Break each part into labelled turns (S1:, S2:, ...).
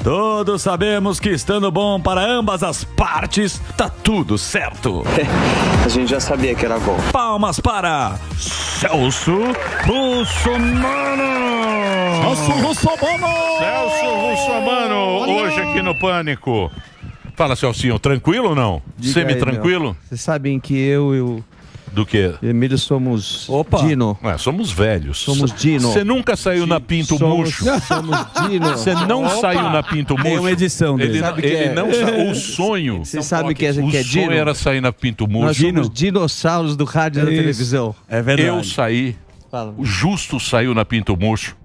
S1: Todos sabemos que estando bom para ambas as partes, tá tudo certo.
S2: A gente já sabia que era bom.
S1: Palmas para Celso Russomano.
S3: Celso Russomano, hoje aqui no Pânico. Fala, Celcinho, tranquilo ou não? Semi-tranquilo?
S4: Vocês sabem que eu e o
S3: Do quê?
S4: Emílio somos Dino.
S3: Somos velhos.
S4: Somos Dino.
S3: Você nunca saiu na Pinto Murcho?
S4: Somos Dino.
S3: Você não saiu na Pinto Murcho?
S1: Tem uma edição dele.
S3: Ele não saiu. O sonho.
S4: Você sabe que é Dino?
S3: O sonho era sair na Pinto Murcho.
S4: Nós somos dinossauros do rádio e da televisão.
S1: É verdade.
S3: Eu saí. O Justo saiu na Pinto Murcho.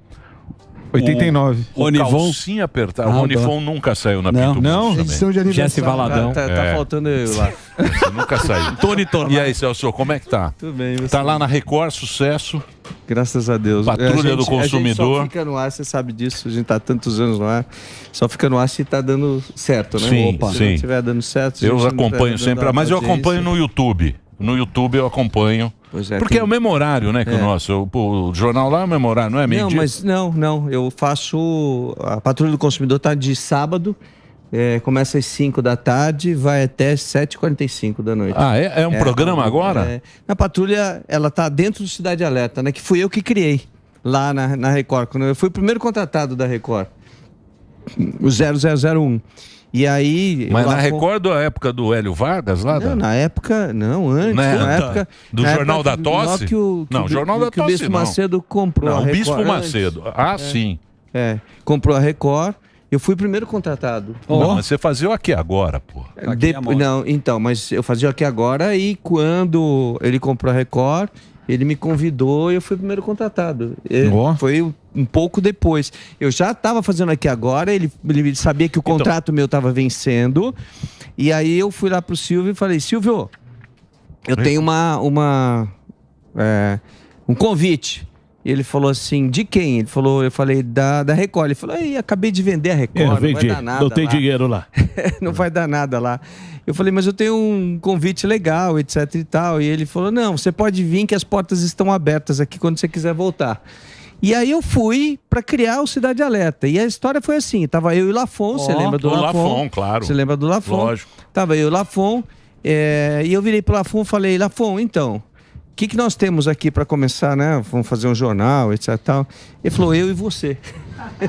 S5: 89.
S3: O calcinha apertada. O Ronivon nunca saiu na Pinto Murcho.
S5: Não,
S3: também.
S5: edição de aniversário.
S1: Jesse Valadão.
S4: Tá faltando eu lá.
S3: Você nunca saiu.
S1: Tony Tornado.
S3: E aí, Celso, como é que tá?
S4: Tudo bem. Você...
S3: Tá lá na Record, sucesso.
S4: Graças a Deus.
S3: Patrulha do
S4: A gente
S3: Consumidor.
S4: só fica no ar, você sabe disso. A gente tá há tantos anos no ar. Só fica no ar se tá dando certo, né?
S3: Sim,
S4: Se
S3: sim.
S4: não estiver dando certo... se a
S3: Eu
S4: gente não
S3: acompanho
S4: tiver dando
S3: sempre, mas eu
S4: audiência.
S3: acompanho no YouTube. No YouTube eu acompanho.
S4: Pois é,
S3: Porque
S4: tem-
S3: é o mesmo horário, né, que o nosso. O jornal lá é o mesmo horário, não é meio
S4: Não, mas não. Eu faço... A Patrulha do Consumidor tá de sábado. Começa às 5 da tarde, vai até 7h45 da noite.
S3: Ah, é um programa agora?
S4: Na Patrulha, ela tá dentro do Cidade Alerta, né? Que fui eu que criei lá na Record. Quando eu fui o primeiro contratado da Record. O 0001. E aí...
S3: Mas
S4: lá
S3: na
S4: foi-
S3: Record da época do Hélio Vargas lá?
S4: Não, na época... Não, antes. Na época...
S3: Do
S4: na
S3: Jornal
S4: época
S3: da Tosse?
S4: Não,
S3: Jornal da
S4: que o
S3: Tosse
S4: Bispo
S3: não.
S4: Macedo comprou
S3: Não,
S4: a
S3: o
S4: Record.
S3: Bispo
S4: antes.
S3: Macedo. Sim.
S4: Comprou a Record. Eu fui o primeiro contratado.
S3: Não, mas você fazia o Aqui Agora, pô.
S4: Não, então, mas eu fazia aqui agora e quando ele comprou a Record, ele me convidou e eu fui o primeiro contratado. Foi um pouco depois. Eu já estava fazendo aqui agora, ele sabia que o contrato meu estava vencendo, e aí eu fui lá pro Silvio e falei, Silvio, eu tenho um convite. E ele falou assim, de quem? Ele falou, eu falei, da Record. Ele falou, acabei de vender a Record, não vai dar nada
S1: não tem
S4: lá.
S1: dinheiro lá.
S4: Não vai dar nada lá. Eu falei, mas eu tenho um convite legal, etc e tal. E ele falou, não, você pode vir que as portas estão abertas aqui quando você quiser voltar. E aí eu fui para criar o Cidade Alerta. E a história foi assim, tava eu e o Lafon, você lembra do
S3: o
S4: Lafon?
S3: Lafon, claro.
S4: Você lembra do Lafon?
S3: Lógico.
S4: Tava eu e o Lafon, e eu virei pro Lafon e falei, Lafon, então, o que nós temos aqui para começar, né? Vamos fazer um jornal, etc e tal. Ele falou, eu e você.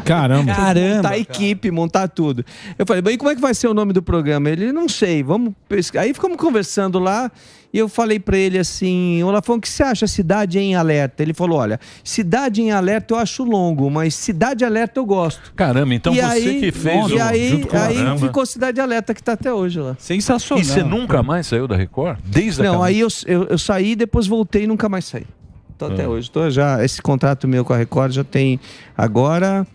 S5: Caramba.
S4: Montar a equipe, montar tudo. Eu falei, bem, como é que vai ser o nome do programa? Ele, não sei, vamos pesquisar. Aí ficamos conversando lá e eu falei pra ele assim, ô Lafon, o que você acha Cidade em Alerta? Ele falou, olha, Cidade em Alerta eu acho longo, mas Cidade Alerta eu gosto.
S3: Caramba, então
S4: E
S3: você
S4: aí-
S3: que fez
S4: E aí,
S3: junto com
S4: aí ficou Cidade Alerta que tá até hoje lá.
S1: Sensacional.
S3: E você nunca mais saiu da Record? Desde
S4: Não,
S3: aquela...
S4: aí eu saí, depois voltei e nunca mais saí. Tô até hoje. Esse contrato meu com a Record já tem agora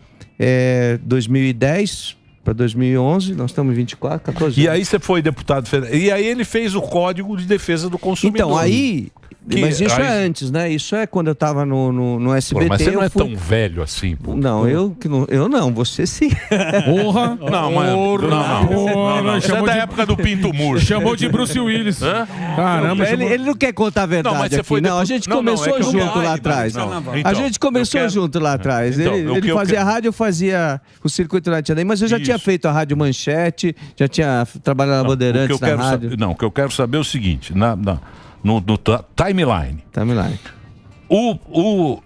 S4: 2010 para 2011, nós estamos em 24, 14
S3: E
S4: anos.
S3: aí você foi deputado federal. E aí ele fez o Código de Defesa do Consumidor.
S4: Então, aí... Mas isso é antes, né? Isso é quando eu tava no SBT.
S3: Pô, mas você não
S4: eu
S3: é
S4: fui...
S3: tão velho assim, pô.
S4: Não, eu não, você sim.
S5: Porra.
S3: Não, mas... Não. Você é da época do Pinto Murcho.
S5: Chamou de Bruce Willis. Caramba,
S4: Ele não quer contar a verdade
S3: Não, mas você
S4: aqui.
S3: foi
S4: Não, a
S3: depois-
S4: gente
S3: Não,
S4: começou
S3: é que eu
S4: junto
S3: quero-
S4: lá atrás.
S3: Não.
S4: A
S3: Então,
S4: gente começou
S3: eu quero-
S4: junto lá atrás.
S3: Então, o que
S4: Ele
S3: eu
S4: fazia
S3: quero-
S4: rádio, eu fazia o Circuito Nacional. Mas eu já tinha
S3: Isso.
S4: feito a Rádio Manchete, já tinha trabalhado na Bandeirantes, na rádio.
S3: O que eu quero saber é o seguinte, no timeline.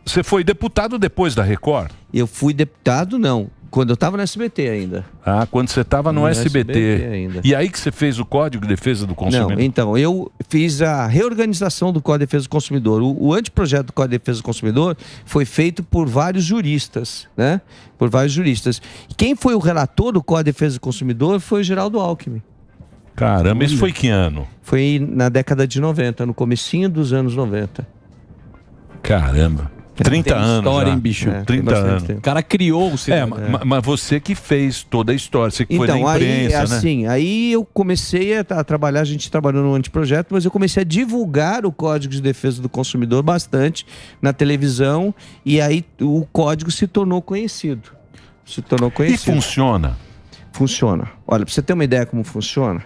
S3: Você foi deputado depois da Record?
S4: Eu fui deputado, não. Quando eu estava no SBT ainda.
S3: Ah, quando você estava no SBT.
S4: ainda.
S3: E aí que você fez o Código de Defesa do Consumidor?
S4: Não, então, eu fiz a reorganização do Código de Defesa do Consumidor. O anteprojeto do Código de Defesa do Consumidor foi feito por vários juristas, né? Por vários juristas. Quem foi o relator do Código de Defesa do Consumidor foi o Geraldo Alckmin.
S3: Caramba, isso foi que ano?
S4: Foi na década de 90, no comecinho dos anos 90.
S3: Caramba. 30
S1: Tem
S3: anos
S1: história,
S3: já.
S1: hein, bicho?
S3: 30 anos.
S1: O cara criou o cidadão.
S3: Mas você que fez toda a história, você que foi na
S4: Então, aí,
S3: imprensa, né?
S4: assim, aí eu comecei a trabalhar, a gente trabalhou no anteprojeto, mas eu comecei a divulgar o Código de Defesa do Consumidor bastante na televisão, e aí o código se tornou conhecido. Se tornou
S3: E
S4: conhecido.
S3: funciona?
S4: Funciona. Olha, para você ter uma ideia como funciona,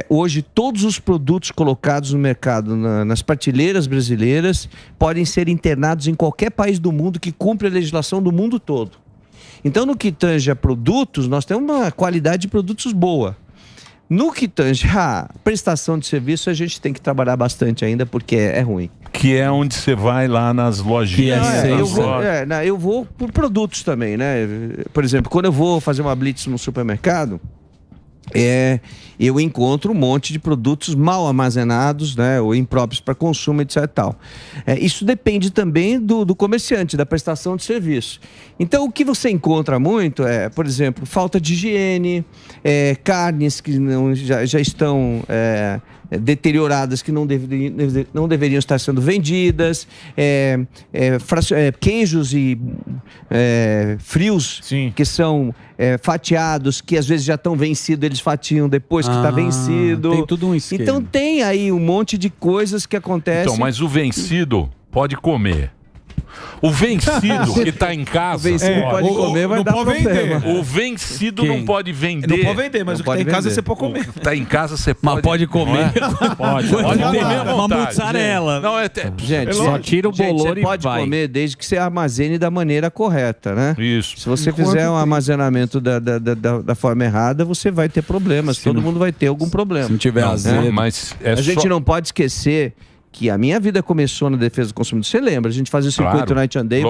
S4: hoje todos os produtos colocados no mercado, nas prateleiras brasileiras, podem ser internados em qualquer país do mundo que cumpre a legislação do mundo todo. Então, no que tange a produtos, nós temos uma qualidade de produtos boa. No que tange a prestação de serviço, a gente tem que trabalhar bastante ainda, porque é ruim.
S3: Que é onde você vai lá nas lojinhas.
S4: Eu vou por produtos também, né? Por exemplo, quando eu vou fazer uma blitz no supermercado, eu encontro um monte de produtos mal armazenados, né, ou impróprios para consumo, etc. e tal. Isso depende também do comerciante, da prestação de serviço. Então, o que você encontra muito é, por exemplo, falta de higiene, carnes que já estão deterioradas, que não deveriam estar sendo vendidas, queijos e frios, sim, que são fatiados, que às vezes já estão vencidos, eles fatiam depois que está vencido.
S6: Tem tudo um esquema.
S4: Então tem aí um monte de coisas que acontecem.
S3: Então, mas o vencido pode comer. O vencido que está em casa.
S4: O vencido pode comer, vai dar problema.
S3: O vencido não pode vender.
S5: Não pode vender, mas o que está em casa você pode comer.
S3: O que está em casa você pode.
S6: Mas pode comer.
S3: Pode comer
S6: uma mussarela.
S3: Não,
S4: gente,
S6: só tira o bolor e
S4: pode comer desde que você armazene da maneira correta, né?
S3: Isso.
S4: Se você fizer um armazenamento da forma errada, você vai ter problemas. Todo mundo vai ter algum problema.
S6: Se não tiver azedo.
S3: Mas
S4: a gente não pode esquecer que a minha vida começou na defesa do consumidor. Você lembra? A gente fazia o Circuito Night and Day.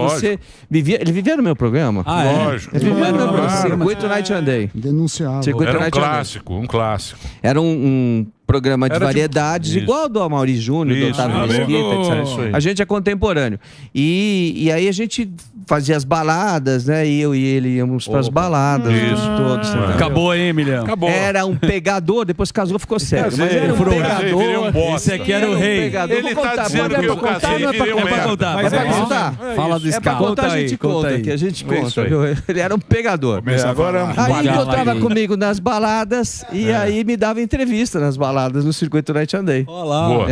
S4: Ele vivia no meu programa?
S3: Lógico.
S4: Ele vivia no meu programa. Circuito Night and Day.
S7: Denunciava.
S3: Era um clássico.
S4: Era um programa de variedades, igual ao do Amaury Júnior, do Otávio Mesquita, etc. A gente é contemporâneo. E aí a gente fazia as baladas, né? E eu e ele íamos para as baladas. Todos.
S6: Acabou aí, Emiliano.
S3: Acabou.
S4: Era um pegador, depois casou, ficou sério. Mas era um pegador.
S6: Esse aqui era o rei.
S3: Ele tá dizendo que eu casei e virei um merda.
S4: Mas é pra contar.
S6: Fala do
S4: É pra contar, a gente conta aqui. A gente conta. Ele era um pegador.
S3: Agora
S4: Aí encontrava comigo nas baladas e aí me dava entrevista nas baladas no Circuito Night and Day.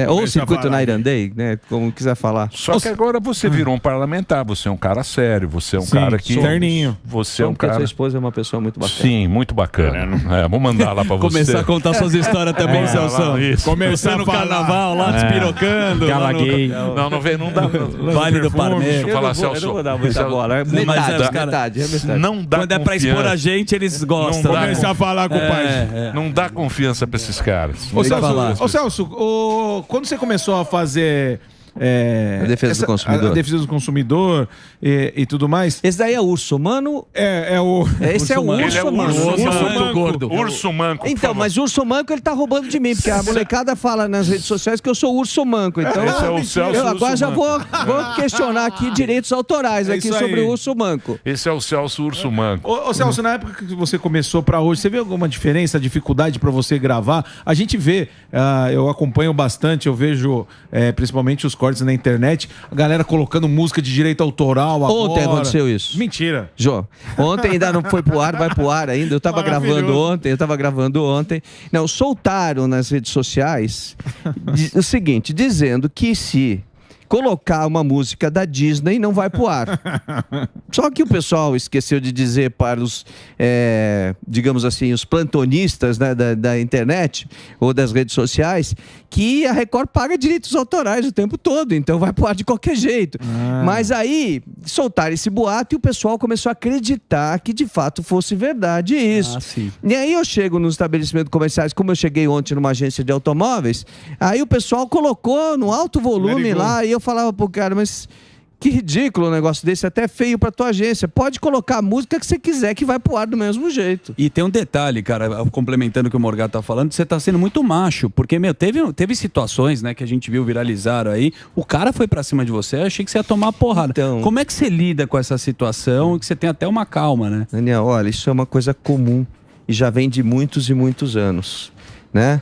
S4: Ou Circuito Night and Day, né? Como quiser falar.
S3: Só que agora você virou um parlamentar, você é um cara sério, você é um cara que...
S5: Terninho.
S3: Você é um cara...
S4: Sua esposa é uma pessoa muito bacana.
S3: Sim, muito bacana. Vou mandar lá pra você.
S6: Começar a contar suas histórias também, Celso.
S5: Começar
S6: no carnaval, lá despirocando.
S5: Galaguei.
S3: Não dá.
S6: Vale do Parmeiro.
S3: Deixa eu falar, Celso.
S4: Eu não vou dar muita bola. Metade.
S3: Não dá
S6: Quando é pra expor a gente, eles gostam.
S5: Começar a falar com o pai.
S3: Não dá confiança pra esses caras.
S5: Ô Celso, quando você começou a fazer
S4: a defesa do consumidor,
S5: a defesa do consumidor e tudo mais,
S4: esse daí é urso humano? Esse é o urso manco.
S3: Urso manco.
S4: Então, mas urso manco ele tá roubando de mim, porque a molecada fala nas redes sociais que eu sou urso manco. Então
S3: esse é o Celso
S4: eu agora já vou questionar aqui direitos autorais aqui sobre o urso manco.
S3: Esse é o Celso Urso Manco.
S5: Ô Celso, na época que você começou pra hoje, você vê alguma diferença, dificuldade pra você gravar? A gente vê, eu acompanho bastante, eu vejo principalmente os cortes na internet, a galera colocando música de direito autoral agora.
S4: Ontem aconteceu isso.
S5: Mentira.
S4: Jô, ontem ainda não foi pro ar, vai pro ar ainda. Eu tava gravando ontem. Não, soltaram nas redes sociais o seguinte, dizendo que se colocar uma música da Disney não vai pro ar. Só que o pessoal esqueceu de dizer para os, digamos assim, os plantonistas, né, da internet ou das redes sociais, que a Record paga direitos autorais o tempo todo, então vai pro ar de qualquer jeito. Mas aí soltaram esse boato e o pessoal começou a acreditar que de fato fosse verdade isso. E aí eu chego nos estabelecimentos comerciais, como eu cheguei ontem numa agência de automóveis, aí o pessoal colocou no alto volume lá e eu falava pro cara, mas que ridículo um negócio desse, até feio pra tua agência. Pode colocar a música que você quiser que vai pro ar do mesmo jeito.
S6: E tem um detalhe, cara, complementando o que o Morgado tá falando, você tá sendo muito macho, porque, teve situações, né, que a gente viu viralizaram aí, o cara foi pra cima de você, eu achei que você ia tomar uma porrada. Então, como é que você lida com essa situação, que você tem até uma calma, né?
S4: Daniel, olha, isso é uma coisa comum e já vem de muitos e muitos anos, né?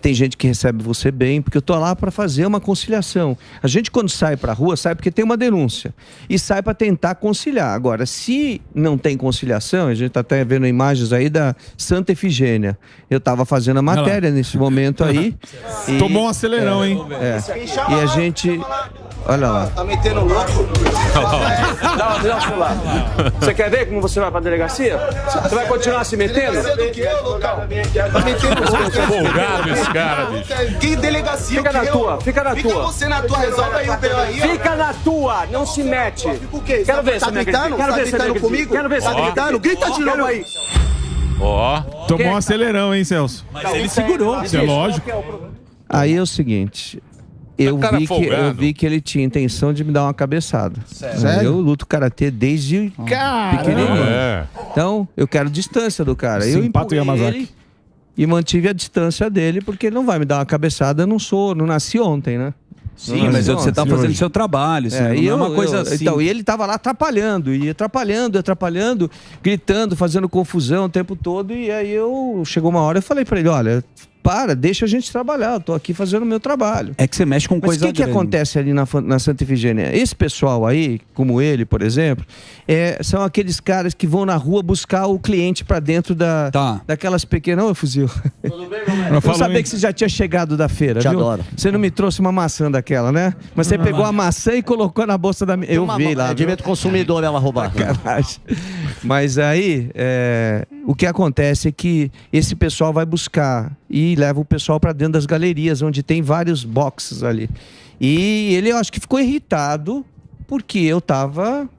S4: Tem gente que recebe você bem, porque eu tô lá para fazer uma conciliação. A gente, quando sai para a rua, sai porque tem uma denúncia e sai para tentar conciliar. Agora, se não tem conciliação, a gente tá até vendo imagens aí da Santa Efigênia. Eu tava fazendo a matéria nesse momento aí.
S5: Tomou um acelerão, hein?
S4: E a gente... Olha lá.
S2: Tá metendo louco? Dá o celular. Você quer ver como você vai pra delegacia? Você vai continuar se metendo? Tá metendo louco.
S3: com esse cara, bicho.
S2: Que delegacia? Fica na tua, fica na tua. Fica você na tua, resolve aí o B.O. aí. Fica na tua, não se mete.
S7: Fica o quê?
S2: Quero ver
S7: tá
S2: você me
S7: gritando?
S2: Quero
S7: Tá
S2: ver você
S7: gritando
S2: me
S7: comigo?
S2: Quero ver você
S7: Tá gritando? Grita de novo aí.
S3: Ó.
S5: Tomou um acelerão, hein, Celso?
S6: Mas ele segurou.
S5: Isso é lógico.
S4: Aí é o seguinte, eu
S3: cara
S4: vi,
S3: folgado.
S4: eu vi que ele tinha intenção de me dar uma cabeçada.
S7: Sério?
S4: Eu luto karatê desde pequenininho.
S3: É.
S4: Então, eu quero distância do cara. Eu
S5: Simpato
S4: empurrei
S5: Yamazaki.
S4: ele e mantive a distância dele, porque ele não vai me dar uma cabeçada, eu não nasci ontem, né?
S6: Sim, mas você tá fazendo seu trabalho, isso não é uma coisa assim.
S4: Então, e ele tava lá atrapalhando, gritando, fazendo confusão o tempo todo, e aí chegou uma hora eu falei pra ele, olha, deixa a gente trabalhar, eu tô aqui fazendo o meu trabalho.
S6: É que você mexe com
S4: Mas
S6: coisa
S4: o que acontece ali na Santa Ifigênia? Esse pessoal aí, como ele, por exemplo, são aqueles caras que vão na rua buscar o cliente pra dentro daquelas pequenas... Ô, fuzil.
S7: Tudo bem,
S4: Eu sabia que você já tinha chegado da feira,
S7: Te
S4: viu?
S7: adoro.
S4: Você não me trouxe uma maçã daquela, né? Mas você pegou a maçã e colocou na bolsa da minha... Eu vi lá.
S7: É direito consumidor ela roubar.
S4: Mas aí, o que acontece é que esse pessoal vai buscar e leva o pessoal para dentro das galerias, onde tem vários boxes ali. E ele, eu acho que ficou irritado porque eu estava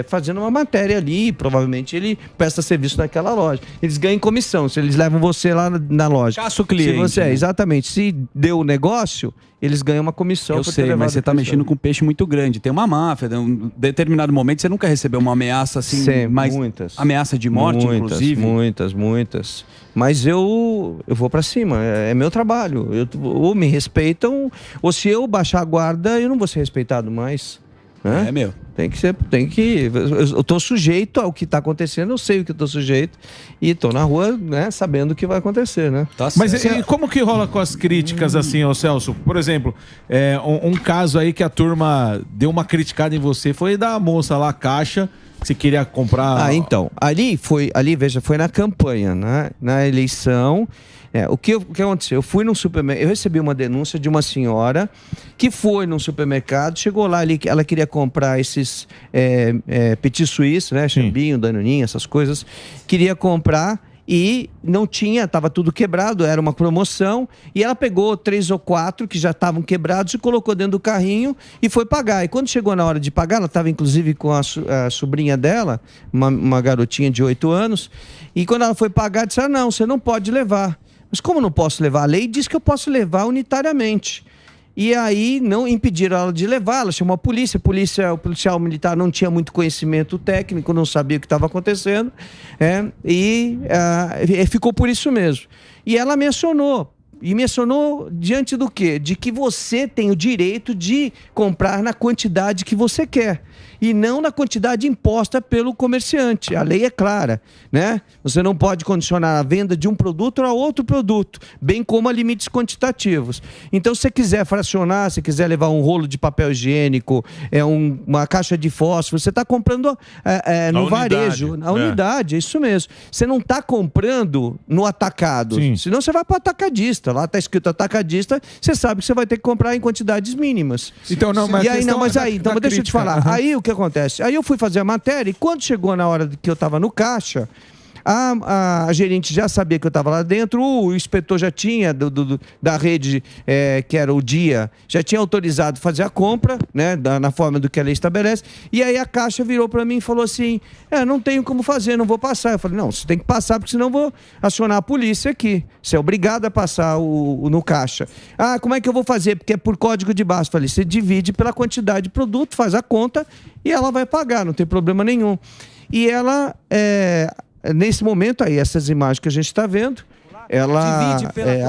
S4: fazendo uma matéria ali, provavelmente ele presta serviço naquela loja. Eles ganham comissão, se eles levam você lá na loja.
S6: Caça o cliente.
S4: Se você,
S6: né?
S4: exatamente. Se deu o negócio, eles ganham uma comissão.
S6: Eu sei, mas você tá mexendo com um peixe muito grande. Tem uma máfia, em um determinado momento você nunca recebeu uma ameaça assim,
S4: muitas.
S6: Ameaça de morte, inclusive?
S4: Muitas. Mas eu vou pra cima, é meu trabalho. Ou me respeitam, ou se eu baixar a guarda, eu não vou ser respeitado mais. Né?
S6: É meu.
S4: Eu tô sujeito ao que tá acontecendo, eu sei o que eu tô sujeito e tô na rua, né, sabendo o que vai acontecer, né?
S6: Tá
S5: Mas
S6: certo.
S5: e como que rola com as críticas assim, ô Celso? Por exemplo, um caso aí que a turma deu uma criticada em você foi da moça lá, Caixa, que você queria comprar...
S4: Então, veja, foi na campanha, né? Na eleição. O que aconteceu? Eu fui num supermercado, eu recebi uma denúncia de uma senhora que foi num supermercado, chegou lá ali, ela queria comprar esses petit suisse, né? Chambinho, danoninho, essas coisas, queria comprar e não tinha, estava tudo quebrado, era uma promoção, e ela pegou 3 ou 4 que já estavam quebrados e colocou dentro do carrinho e foi pagar. E quando chegou na hora de pagar, ela estava inclusive com a sobrinha dela, uma garotinha de 8 anos, e quando ela foi pagar, disse, não, você não pode levar. Mas como não posso levar? A lei diz que eu posso levar unitariamente. E aí não impediram ela de levar, ela chamou a polícia, o policial militar não tinha muito conhecimento técnico, não sabia o que estava acontecendo, e ficou por isso mesmo. E ela mencionou diante do quê? De que você tem o direito de comprar na quantidade que você quer. E não na quantidade imposta pelo comerciante. A lei é clara, né? Você não pode condicionar a venda de um produto a outro produto, bem como a limites quantitativos. Então, se você quiser fracionar, se quiser levar um rolo de papel higiênico, uma caixa de fósforo, você está comprando no varejo, na unidade, é isso mesmo. Você não está comprando no atacado. Sim. Senão você vai para o atacadista. Lá está escrito atacadista, você sabe que você vai ter que comprar em quantidades mínimas.
S5: Então, não, mas
S4: deixa eu te falar. Aí o que acontece? Aí eu fui fazer a matéria e quando chegou na hora que eu estava no caixa, a gerente já sabia que eu estava lá dentro, o inspetor já tinha, da rede, que era o dia, já tinha autorizado fazer a compra, né, na forma do que a lei estabelece, e aí a Caixa virou para mim e falou assim, não tenho como fazer, não vou passar. Eu falei, não, você tem que passar, porque senão eu vou acionar a polícia aqui. Você é obrigado a passar no caixa. Como é que eu vou fazer? Porque é por código de barras. Eu falei, você divide pela quantidade de produto, faz a conta e ela vai pagar, não tem problema nenhum. E ela... nesse momento aí, essas imagens que a gente está vendo,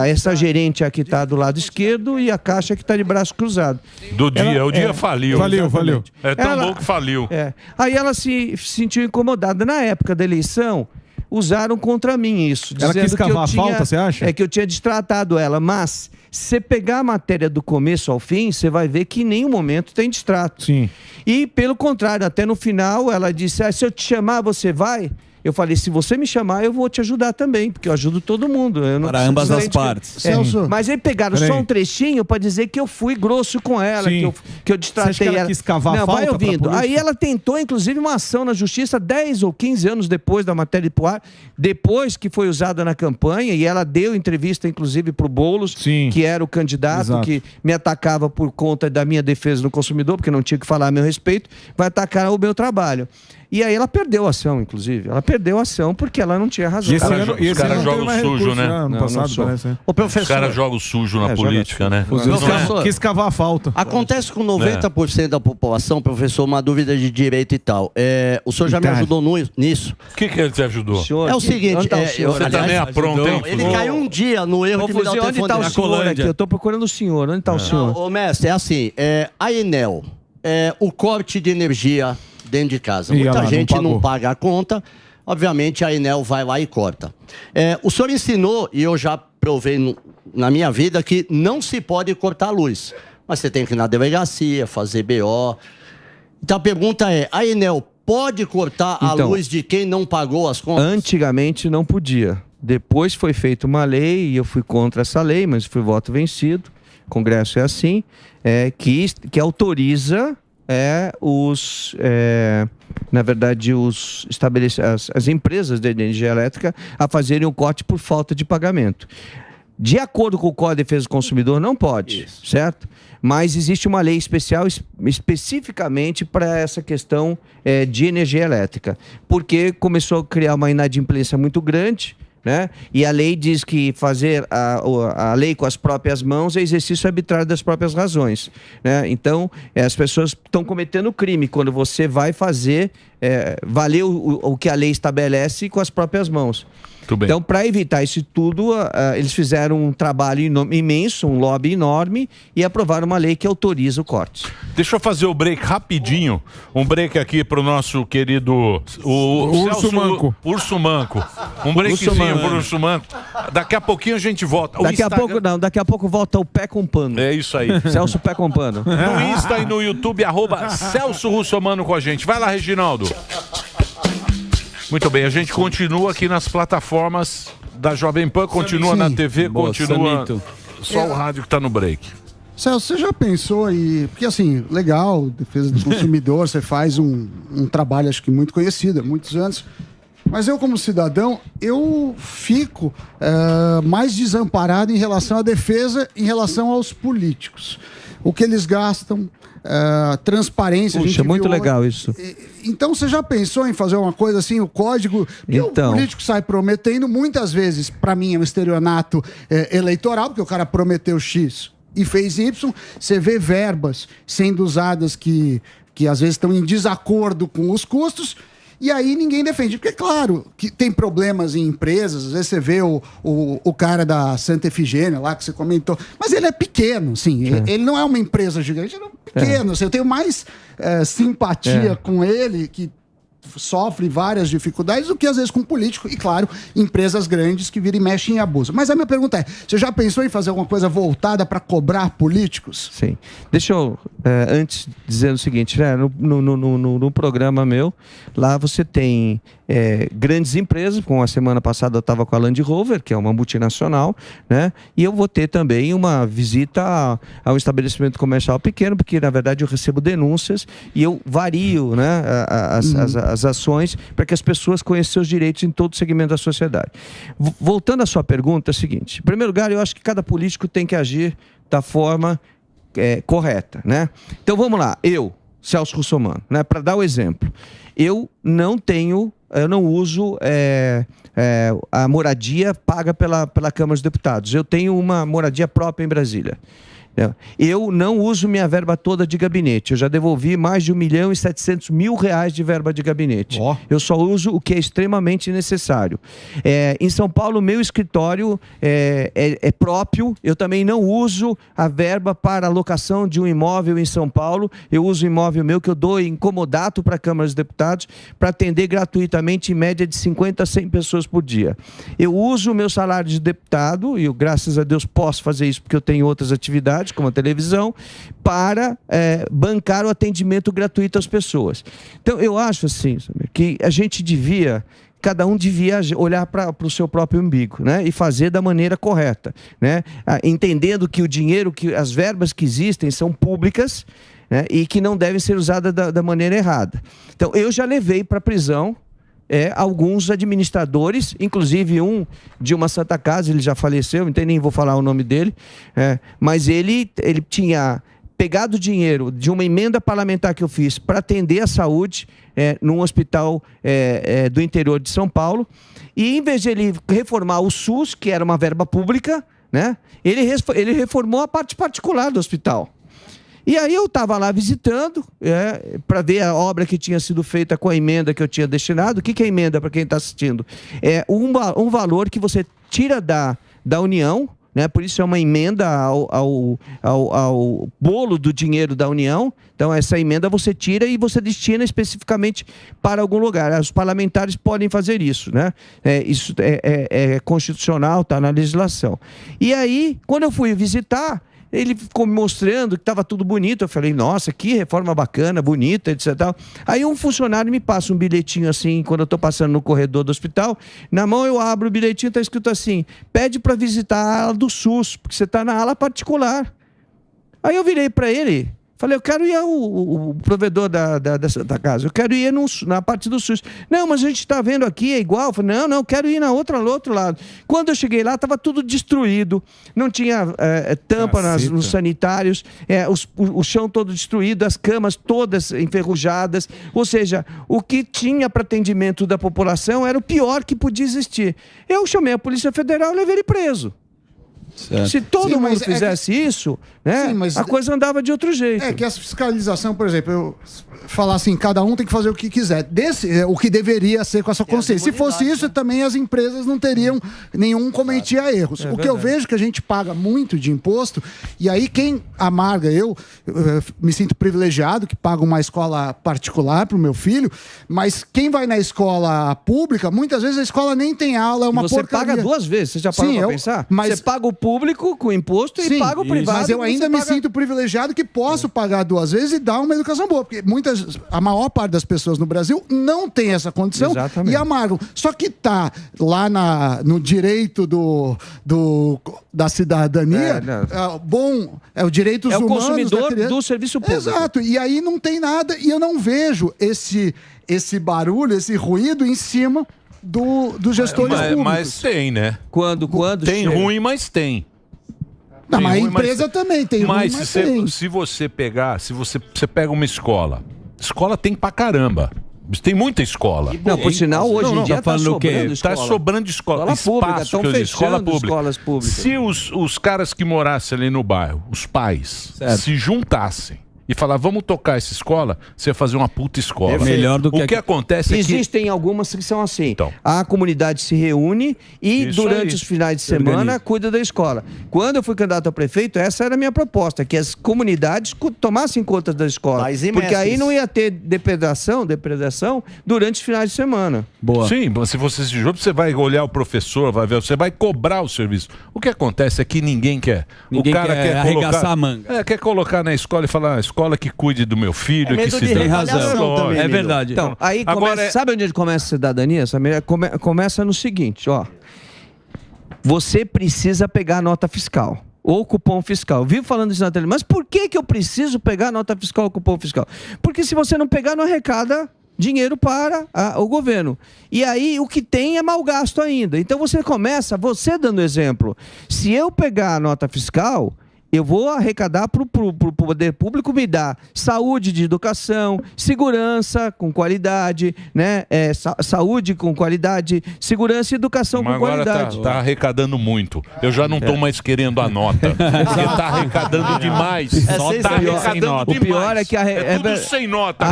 S4: essa gerente aqui está do lado esquerdo e a Caixa que está de braço cruzado.
S3: O dia faliu.
S5: Faliu.
S3: É tão bom que faliu.
S4: Aí ela se sentiu incomodada. Na época da eleição, usaram contra mim isso.
S5: Ela quis cavar a falta, você acha?
S4: Que eu tinha destratado ela, mas... Se você pegar a matéria do começo ao fim, você vai ver que em nenhum momento tem distrato.
S5: Sim.
S4: E, pelo contrário, até no final, ela disse, se eu te chamar, você vai? eu falei, se você me chamar, eu vou te ajudar também, porque eu ajudo todo mundo. Eu não
S6: Para ambas as partes.
S4: Mas aí pegaram só um trechinho para dizer que eu fui grosso com ela, que eu destratei
S5: Você acha que ela quis cavar
S4: não,
S5: falta
S4: vai ouvindo.
S5: pra política?
S4: Aí ela tentou, inclusive, uma ação na justiça 10 ou 15 anos depois da matéria de Poá, depois que foi usada na campanha, e ela deu entrevista, inclusive, para o Boulos, que era o candidato que me atacava por conta da minha defesa do consumidor, porque não tinha que falar a meu respeito, vai atacar o meu trabalho. E aí ela perdeu a ação, inclusive. Ela perdeu a ação porque ela não tinha razão.
S3: Os caras jogam sujo, né? Os caras jogam sujo na política, né?
S5: Quis cavar a falta.
S7: Acontece com 90% da população, professor, uma dúvida de direito e tal. O senhor já me ajudou nisso?
S3: O que ele te ajudou?
S7: É o seguinte...
S3: Você também apronta, hein?
S7: Ele caiu um dia no erro de me dar o telefone.
S4: Onde está o senhor aqui? Eu estou procurando o senhor. Onde está o senhor?
S7: Ô, mestre, é assim. A Enel, o corte de energia dentro de casa. Muita gente não paga a conta. Obviamente, a Enel vai lá e corta. O senhor ensinou, e eu já provei na minha vida, que não se pode cortar a luz. Mas você tem que ir na delegacia, fazer BO. Então, a pergunta é, a Enel pode cortar a luz de quem não pagou as contas?
S4: Antigamente não podia. Depois foi feita uma lei, e eu fui contra essa lei, mas fui voto vencido. O Congresso é assim, que autoriza... na verdade, as empresas de energia elétrica a fazerem o corte por falta de pagamento. De acordo com o Código de Defesa do Consumidor, não pode, certo? Mas existe uma lei especial especificamente para essa questão de energia elétrica, porque começou a criar uma inadimplência muito grande, né? E a lei diz que fazer a lei com as próprias mãos é exercício arbitrário das próprias razões, né? Então, as pessoas estão cometendo crime quando você vai fazer valer o que a lei estabelece com as próprias mãos. Então, para evitar isso tudo, eles fizeram um trabalho imenso, um lobby enorme, e aprovaram uma lei que autoriza o corte.
S3: Deixa eu fazer o break rapidinho. Um break aqui para o nosso querido
S5: Urso Manco.
S3: Urso Manco. Um breakzinho para o Urso Manco. Daqui a pouquinho a gente volta.
S4: Daqui a pouco volta o Pé com Pano.
S3: É isso aí.
S4: Celso Pé com Pano.
S3: No Insta e no YouTube, @Celso Russomano com a gente. Vai lá, Reginaldo. Muito bem, a gente continua aqui nas plataformas da Jovem Pan, continua na TV, continua... Só o rádio que está no break.
S8: Celso, você já pensou aí... Porque assim, legal, defesa do consumidor, você faz um trabalho, acho que muito conhecido, há muitos anos. Mas eu, como cidadão, eu fico mais desamparado em relação à defesa, em relação aos políticos. O que eles gastam... transparência.
S4: Puxa, muito legal isso.
S8: Então você já pensou em fazer uma coisa assim, o código? Porque o político sai prometendo, muitas vezes, para mim é um estelionato eleitoral, porque o cara prometeu X e fez Y. Você vê verbas sendo usadas que às vezes estão em desacordo com os custos. E aí ninguém defende. Porque, claro, que tem problemas em empresas. Às vezes você vê o cara da Santa Efigênia lá, que você comentou. Mas ele é pequeno, sim. Ele não é uma empresa gigante. Ele é pequeno. Eu tenho mais simpatia com ele, que sofre várias dificuldades, do que às vezes com político. E, claro, empresas grandes que viram e mexem em abuso. Mas a minha pergunta é, você já pensou em fazer alguma coisa voltada para cobrar políticos?
S4: Sim. Deixa eu, antes, dizer o seguinte, né? No programa meu, lá você tem grandes empresas, como a semana passada eu estava com a Land Rover, que é uma multinacional, né? E eu vou ter também uma visita a um estabelecimento comercial pequeno, porque, na verdade, eu recebo denúncias e eu vario, né, as ações para que as pessoas conheçam seus direitos em todo o segmento da sociedade. Voltando à sua pergunta, é o seguinte. Em primeiro lugar, eu acho que cada político tem que agir da forma correta, né? Então, vamos lá. Eu, Celso Russomano, né, para dar o exemplo, eu não uso a moradia paga pela Câmara dos Deputados. Eu tenho uma moradia própria em Brasília. Eu não uso minha verba toda de gabinete. Eu já devolvi mais de R$1.700.000 de verba de gabinete. Eu só uso o que é extremamente necessário. Em São Paulo, meu escritório é próprio. Eu também não uso a verba para alocação de um imóvel em São Paulo. Eu uso o imóvel meu que eu dou em comodato para a Câmara dos Deputados para atender gratuitamente em média de 50 a 100 pessoas por dia. Eu uso o meu salário de deputado, e eu, graças a Deus, posso fazer isso porque eu tenho outras atividades, como a televisão, para bancar o atendimento gratuito às pessoas. Então, eu acho assim, que a gente devia cada um devia olhar para o seu próprio umbigo, né? E fazer da maneira correta, né? Entendendo que o dinheiro, que as verbas que existem são públicas, né? E que não devem ser usadas da maneira errada. Então, eu já levei para a prisão alguns administradores, inclusive um de uma Santa Casa, ele já faleceu, então nem vou falar o nome dele, mas ele tinha pegado dinheiro de uma emenda parlamentar que eu fiz para atender a saúde num hospital do interior de São Paulo, e em vez de ele reformar o SUS, que era uma verba pública, né, ele reformou a parte particular do hospital. E aí eu estava lá visitando para ver a obra que tinha sido feita com a emenda que eu tinha destinado. O que é emenda, para quem está assistindo? É um valor que você tira da União, né? Por isso é uma emenda ao bolo do dinheiro da União. Então essa emenda você tira e você destina especificamente para algum lugar. Os parlamentares podem fazer isso, né? Isso é constitucional, está na legislação. E aí, quando eu fui visitar, ele ficou me mostrando que estava tudo bonito. Eu falei, nossa, que reforma bacana, bonita, etc. Aí um funcionário me passa um bilhetinho assim, quando eu estou passando no corredor do hospital. Na mão eu abro o bilhetinho, está escrito assim: pede para visitar a ala do SUS, porque você está na ala particular. Aí eu virei para ele, falei, eu quero ir ao provedor da Santa Casa, eu quero ir na parte do SUS. Não, mas a gente está vendo aqui, é igual. Eu falei, não, eu quero ir no outro lado. Quando eu cheguei lá, estava tudo destruído, não tinha tampa nos sanitários, o chão todo destruído, as camas todas enferrujadas, ou seja, o que tinha para atendimento da população era o pior que podia existir. Eu chamei a Polícia Federal e levei ele preso. Certo. Se todo mundo fizesse isso, né, a coisa andava de outro jeito.
S8: É que essa fiscalização, por exemplo, eu falar assim, cada um tem que fazer o que quiser. O que deveria ser com essa consciência. Se fosse isso, também as empresas não teriam, nenhum cometia erros. O que eu vejo que a gente paga muito de imposto, e aí quem amarga, eu me sinto privilegiado que pago uma escola particular para o meu filho, mas quem vai na escola pública, muitas vezes a escola nem tem aula, é uma porcaria.
S4: Você paga duas vezes, você já parou para pensar? Mas você paga o público com imposto e paga o privado.
S8: Mas eu ainda me sinto privilegiado que posso pagar duas vezes e dar uma educação boa, porque a maior parte das pessoas no Brasil não tem essa condição. Exatamente. E amargam. Só que tá lá no direito da cidadania, é o direito humanos.
S4: É o consumidor do serviço público.
S8: Exato. E aí não tem nada, e eu não vejo esse barulho, esse ruído em cima dos gestores públicos.
S3: Mas tem, né?
S4: Quando
S3: tem
S4: chega.
S3: Ruim, mas tem.
S8: Não, mas a empresa também tem
S3: mas
S8: ruim, mas
S3: tem. Se você pega uma escola tem pra caramba. Tem muita escola.
S4: Não, por sinal, hoje em dia
S3: tá sobrando
S4: escola.
S3: Tá sobrando escola.
S4: Pública, estão fechando escolas públicas.
S3: Se os caras que morassem ali no bairro, os pais, se juntassem e falar, vamos tocar essa escola, você ia fazer uma puta escola.
S4: É melhor do que...
S3: O que acontece é que...
S4: Existem algumas que são assim. Então, a comunidade se reúne e durante os finais de semana cuida da escola. Quando eu fui candidato a prefeito, essa era a minha proposta, que as comunidades tomassem conta da escola. Porque aí não ia ter depredação durante os finais de semana.
S3: Boa. Sim, se você se junta, você vai olhar o professor, vai ver, você vai cobrar o serviço. O que acontece é que ninguém quer. O cara quer
S6: arregaçar a manga.
S3: Quer colocar na escola e falar, a escola que cuide do meu filho, que se
S6: tem razão. É verdade.
S4: Então, aí sabe onde começa a cidadania? Começa no seguinte, ó. Você precisa pegar a nota fiscal ou cupom fiscal. Eu vivo falando isso na tele, mas por que eu preciso pegar a nota fiscal ou cupom fiscal? Porque se você não pegar, não arrecada dinheiro para o governo. E aí o que tem é mau gasto ainda. Então você dando exemplo. Se eu pegar a nota fiscal, eu vou arrecadar para o poder público me dar saúde de educação, segurança com qualidade, né? Saúde com qualidade, segurança e educação com qualidade.
S3: Agora tá arrecadando muito. Eu já não estou mais querendo a nota. Porque está arrecadando demais. Tá arrecadando
S4: o pior é que
S3: tudo sem nota.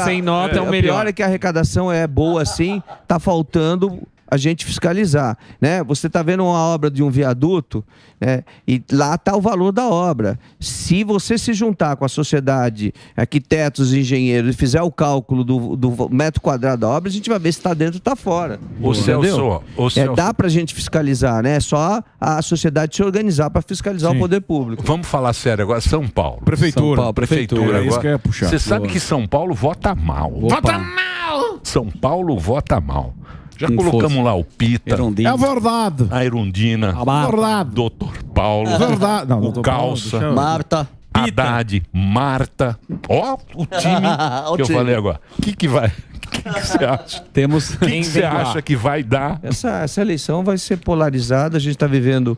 S4: Sem nota é o melhor. O pior é que a arrecadação é boa assim, tá faltando a gente fiscalizar, né? Você está vendo uma obra de um viaduto, né? E lá está o valor da obra. Se você se juntar com a sociedade, arquitetos, engenheiros, e fizer o cálculo do metro quadrado da obra, a gente vai ver se está dentro ou está fora. Dá para a gente fiscalizar, né? É só a sociedade se organizar para fiscalizar o poder público.
S3: Vamos falar sério agora. São Paulo.
S5: Prefeitura
S3: agora.
S5: Isso que eu ia puxar.
S3: Você sabe que São Paulo vota mal.
S5: Vota mal!
S3: São Paulo vota mal. Já colocamos lá o Pita.
S5: É verdade.
S3: A Erundina.
S5: Verdade.
S3: Doutor Paulo.
S5: Verdade. Não,
S3: o
S5: doutor
S3: Calça.
S5: Paulo,
S7: Marta.
S3: Haddad. Marta. Ó, o time que eu falei agora. O que vai... O que você acha?
S6: Temos.
S3: O que você acha que vai dar?
S4: Essa eleição vai ser polarizada. A gente está vivendo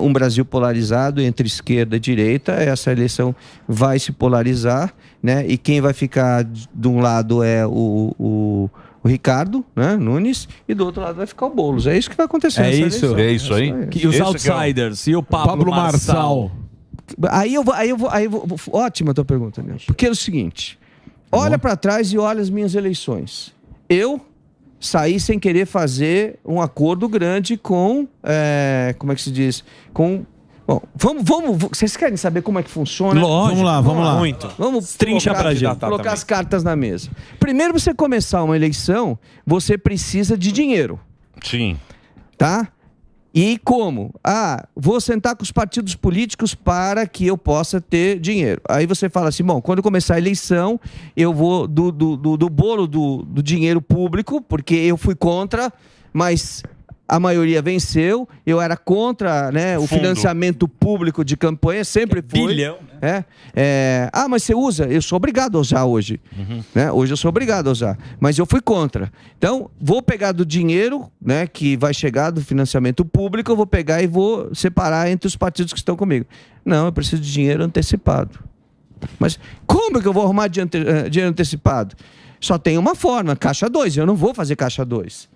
S4: um Brasil polarizado entre esquerda e direita. Essa eleição vai se polarizar, né? E quem vai ficar de um lado é o Ricardo, né, Nunes, e do outro lado vai ficar o Boulos. É isso que vai acontecer.
S3: É isso aí.
S6: E os outsiders? E o Pablo Marçal?
S4: Aí eu vou. Ótima a tua pergunta, Nelson. Porque é o seguinte: olha para trás e olha as minhas eleições. Eu saí sem querer fazer um acordo grande com. Como é que se diz? Com. Bom, vamos. Vocês querem saber como é que funciona?
S6: Lógico.
S5: Vamos lá.
S6: Muito.
S4: Vamos
S6: Trincha pra gente.
S4: Colocar as cartas na mesa. Primeiro, você começar uma eleição, você precisa de dinheiro.
S3: Sim.
S4: Tá? E como? Vou sentar com os partidos políticos para que eu possa ter dinheiro. Aí você fala assim, bom, quando começar a eleição, eu vou do bolo do dinheiro público, porque eu fui contra, mas a maioria venceu. Eu era contra, né, o financiamento público de campanha, sempre fui.
S6: Bilhão,
S4: né? Mas você usa? Eu sou obrigado a usar hoje. Né? Hoje eu sou obrigado a usar. Mas eu fui contra. Então, vou pegar do dinheiro, né, que vai chegar do financiamento público, eu vou pegar e vou separar entre os partidos que estão comigo. Não, eu preciso de dinheiro antecipado. Mas como que eu vou arrumar dinheiro antecipado? Só tem uma forma, caixa 2. Eu não vou fazer caixa 2.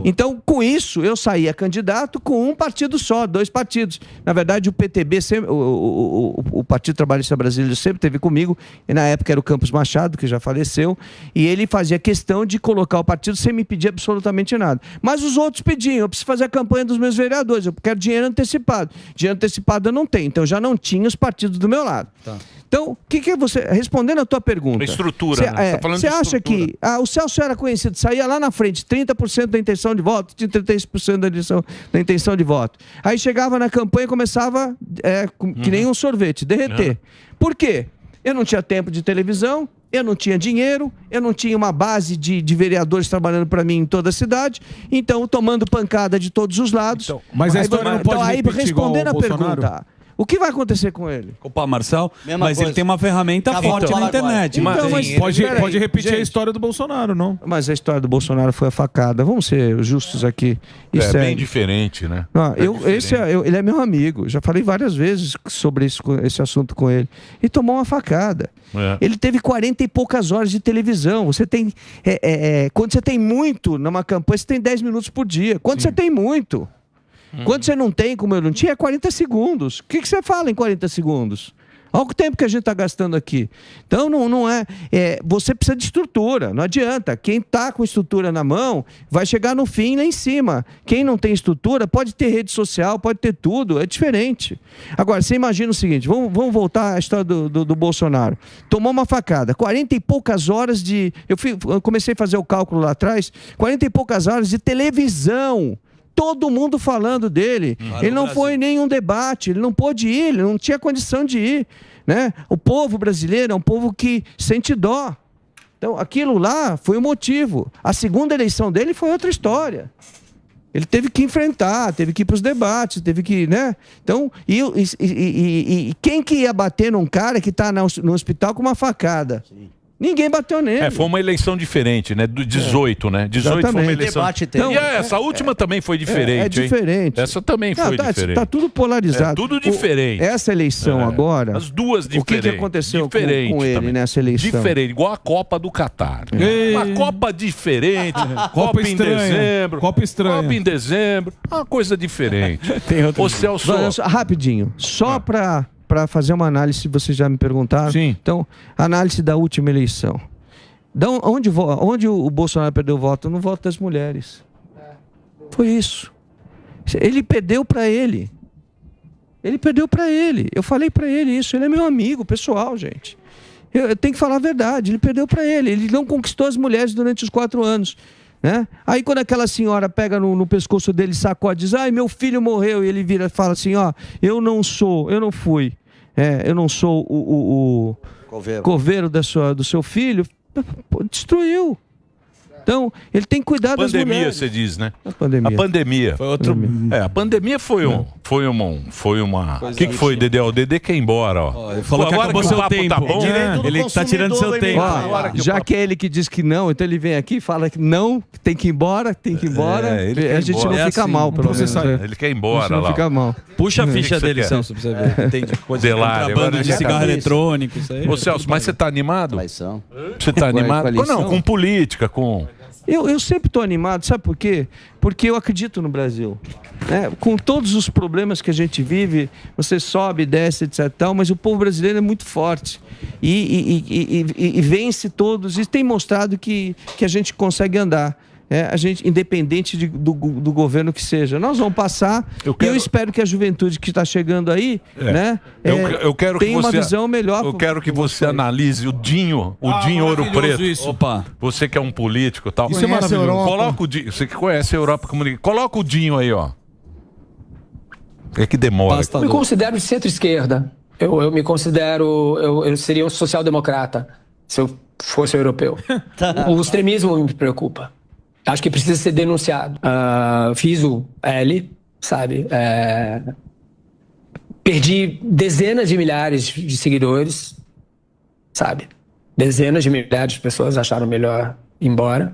S4: Então, com isso, eu saía candidato com um partido só, 2 partidos. Na verdade, o PTB, sempre, o Partido Trabalhista Brasileiro, sempre esteve comigo. E na época era o Campos Machado, que já faleceu. E ele fazia questão de colocar o partido sem me pedir absolutamente nada. Mas os outros pediam. Eu preciso fazer a campanha dos meus vereadores. Eu quero dinheiro antecipado. Dinheiro antecipado eu não tenho. Então, eu já não tinha os partidos do meu lado. Tá. Então, o que é você... Respondendo a tua pergunta...
S3: A estrutura, né?
S4: Você acha que... o Celso era conhecido, saía lá na frente, 30% da intenção de voto, 33% da intenção de voto. Aí chegava na campanha e começava que nem um sorvete, derreter. Por quê? Eu não tinha tempo de televisão, eu não tinha dinheiro, eu não tinha uma base de vereadores trabalhando para mim em toda a cidade, então tomando pancada de todos os lados.
S5: Então, mas a história não pode repetir
S4: respondendo a
S5: Bolsonaro?
S4: pergunta... O que vai acontecer com ele?
S6: Com o Pablo Marçal, mas
S7: coisa.
S6: ele tem uma ferramenta forte na internet.
S4: Então, mas
S5: Pode repetir a história do Bolsonaro, não?
S4: Mas a história do Bolsonaro foi a facada. Vamos ser justos aqui.
S3: É bem diferente, né?
S4: Não, ele é meu amigo. Já falei várias vezes sobre esse assunto com ele. E tomou uma facada. Ele teve 40 e poucas horas de televisão. Você tem... quando você tem muito numa campanha, você tem 10 minutos por dia. Quando você tem muito... Quando você não tem, como eu não tinha, é 40 segundos. O que você fala em 40 segundos? Olha o tempo que a gente está gastando aqui. Então, não é... Você precisa de estrutura, não adianta. Quem está com estrutura na mão vai chegar no fim lá em cima. Quem não tem estrutura pode ter rede social, pode ter tudo, é diferente. Agora, você imagina o seguinte, vamos voltar à história do Bolsonaro. Tomou uma facada, 40 e poucas horas de... Eu comecei a fazer o cálculo lá atrás, 40 e poucas horas de televisão. Todo mundo falando dele. Ele não foi em nenhum debate, ele não pôde ir, ele não tinha condição de ir. Né? O povo brasileiro é um povo que sente dó. Então, aquilo lá foi o motivo. A segunda eleição dele foi outra história. Ele teve que enfrentar, teve que ir para os debates, teve que, né? Então, e quem que ia bater num cara que está no hospital com uma facada? Sim. Ninguém bateu nele.
S3: Foi uma eleição diferente, né? Do 18, né? 18
S4: exatamente.
S3: foi uma eleição...
S4: Então,
S3: e essa última também foi diferente,
S4: É diferente.
S3: Hein? Essa também foi diferente.
S4: Tá tudo polarizado.
S3: É tudo diferente.
S4: Essa eleição agora...
S3: As duas diferentes.
S4: O que aconteceu com ele também. Nessa eleição?
S3: Diferente, igual a Copa do Catar. Uma Copa diferente. Copa em dezembro.
S5: Copa estranha.
S3: Copa em dezembro. Uma coisa diferente.
S4: Ô, Celso... Rapidinho. Só para fazer uma análise, vocês já me perguntaram.
S5: Sim.
S4: Então, análise da última eleição. Onde o Bolsonaro perdeu o voto? No voto das mulheres. Foi isso. Ele perdeu para ele. Ele perdeu para ele. Eu falei para ele isso. Ele é meu amigo pessoal, gente. Eu tenho que falar a verdade. Ele perdeu para ele. Ele não conquistou as mulheres durante os 4 anos. Né? Aí quando aquela senhora pega no pescoço dele, sacode, diz, meu filho morreu, e ele vira e fala assim, eu não fui, eu não sou o coveiro do seu filho, destruiu. Então, ele tem que cuidar das
S3: Pandemia,
S4: mulheres.
S3: você diz, né?
S4: A pandemia.
S3: A pandemia.
S6: Foi outro.
S3: A pandemia foi uma. O que foi, Dedé? O Dedé quer ir embora, ó.
S6: Ele falou que acabou seu tempo.
S3: Tá bom,
S6: Ele tá tirando seu tempo.
S4: Ó, já que é ele que diz que não, então ele vem aqui e fala que não, que tem que ir embora, tem que ir embora. A gente não fica mal, pelo menos.
S3: Ele quer ir embora
S4: não
S3: lá.
S4: fica mal.
S6: Puxa a ficha dele, Celso, pra você ver. Tem coisa de contrabando de cigarro eletrônico, isso aí.
S3: Ô, Celso, mas você tá animado?
S7: Coalição.
S3: Você tá animado? Não, com política, com...
S4: Eu sempre estou animado, sabe por quê? Porque eu acredito no Brasil. Né? Com todos os problemas que a gente vive, você sobe, desce, etc. Mas o povo brasileiro é muito forte e vence todos e tem mostrado que a gente consegue andar. A gente, independente do governo que seja, nós vamos passar. E eu espero que a juventude que está chegando aí, né,
S3: eu quero
S4: tenha uma visão melhor.
S3: Eu quero que você analise o Dinho Ouro Preto.
S6: Isso. Opa.
S3: Você que é um político e tal.
S8: Isso é maravilhoso.
S3: Coloca o Dinho. Você que conhece a Europa Comunicação. Coloca o Dinho aí, ó. É que demora.
S9: Eu me considero de centro-esquerda. Eu me considero. Eu seria um social-democrata se eu fosse europeu. O extremismo me preocupa. Acho que precisa ser denunciado. Fiz o L, sabe? Perdi dezenas de milhares de seguidores, sabe? Dezenas de milhares de pessoas acharam melhor ir embora.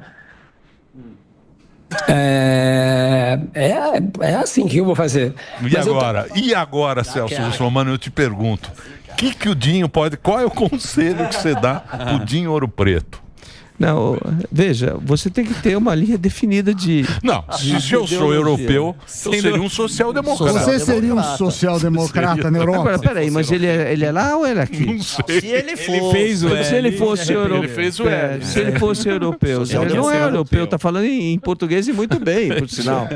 S9: É assim que eu vou fazer.
S3: E agora, Celso Russomano, eu te pergunto, que o Dinho pode... Qual é o conselho que você dá pro Dinho Ouro Preto?
S4: Não, veja, você tem que ter uma linha definida de...
S3: Não, se eu sou europeu, eu seria um social-democrata.
S8: Você seria um social-democrata na Europa?
S4: Agora, peraí, mas ele é lá ou ele é aqui?
S3: Não sei.
S7: Se ele for.
S4: Se ele fosse europeu.
S3: Ele fez o L.
S4: Se ele fosse europeu. Ele não é europeu, tá falando em português e muito bem, por sinal.